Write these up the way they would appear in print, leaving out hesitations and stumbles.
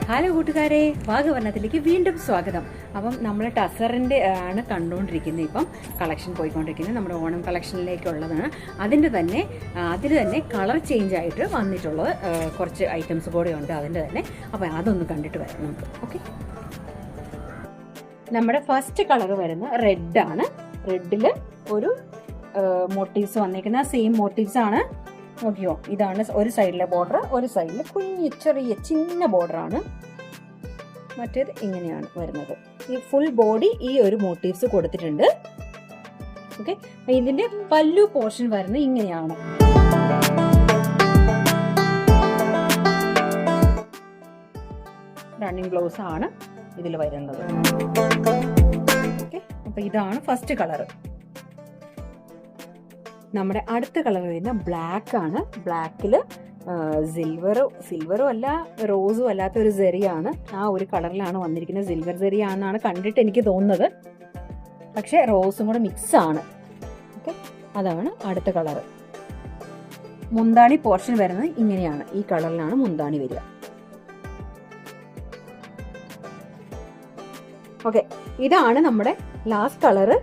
Hello കൂട്ടുകാരെ, വാഗവർണ്ണത്തിലേക്ക് വീണ്ടും സ്വാഗതം. അപ്പം നമ്മൾ ടസറിൻ്റെ ആണ് കണ്ടുകൊണ്ടിരിക്കുന്നത്. ഇപ്പം കളക്ഷൻ പോയിക്കൊണ്ടിരിക്കുന്നത് നമ്മുടെ ഓണം കളക്ഷനിലേക്കുള്ളതാണ്. അതിൽ തന്നെ കളർ ചേഞ്ച് ആയിട്ട് വന്നിട്ടുള്ളത് കുറച്ച് ഐറ്റംസ് കൂടെ ഉണ്ട് അതിൻ്റെ തന്നെ. അപ്പം അതൊന്ന് കണ്ടിട്ട് വരാം നമുക്ക്. ഓക്കെ, നമ്മുടെ ഫസ്റ്റ് കളർ വരുന്നത് റെഡാണ്. റെഡിൽ ഒരു മോട്ടീവ്സ് വന്നിരിക്കുന്ന സെയിം മോട്ടീവ്സ് ആണ്. നോക്കിയോ, ഇതാണ് ഒരു സൈഡിലെ ബോർഡർ, ഒരു സൈഡിൽ കുഞ്ഞു ചെറിയ ചിന്ന ബോർഡറാണ്. മറ്റേത് ഇങ്ങനെയാണ് വരുന്നത്. ഈ ഫുൾ ബോഡി ഈ ഒരു മോട്ടീവ്സ് കൊടുത്തിട്ടുണ്ട്. ഓക്കെ, ഇതിന്റെ പല്ലു പോർഷൻ വരുന്നത് ഇങ്ങനെയാണ്. റണ്ണിങ് ബ്ലൗസ് ആണ് ഇതിൽ വരുന്നത്. ഓക്കെ, അപ്പൊ ഇതാണ് ഫസ്റ്റ് കളർ. നമ്മുടെ അടുത്ത കളർ വരുന്ന ബ്ലാക്ക് ആണ്. ബ്ലാക്കിൽ സിൽവറും അല്ല റോസും അല്ലാത്ത ഒരു സെറിയാണ്. ആ ഒരു കളറിലാണ് വന്നിരിക്കുന്നത്. സിൽവർ സെറിയാണെന്നാണ് കണ്ടിട്ട് എനിക്ക് തോന്നുന്നത്, പക്ഷെ റോസും കൂടെ മിക്സ് ആണ്. ഓക്കെ, അതാണ് അടുത്ത കളർ. മുന്താണി പോർഷൻ വരുന്നത് ഇങ്ങനെയാണ്. ഈ കളറിലാണ് മുന്താണി വരിക. ഓക്കെ, ഇതാണ് നമ്മുടെ ലാസ്റ്റ് കളറ്.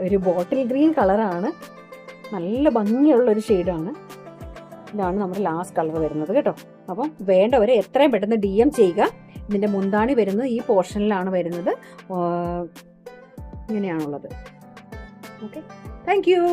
ഒരു ബോട്ടിൽ ഗ്രീൻ കളറാണ്. നല്ല ഭംഗിയുള്ളൊരു ഷെയ്ഡാണ്. ഇതാണ് നമ്മുടെ ലാസ്റ്റ് കളർ വരുന്നത് കേട്ടോ. അപ്പം വേണ്ടവരെ എത്രയും പെട്ടെന്ന് DM ചെയ്യുക. ഇതിൻ്റെ മുന്താണി വരുന്നത് ഈ പോർഷനിലാണ് വരുന്നത്. ഇങ്ങനെയാണുള്ളത്. Okay, thank U.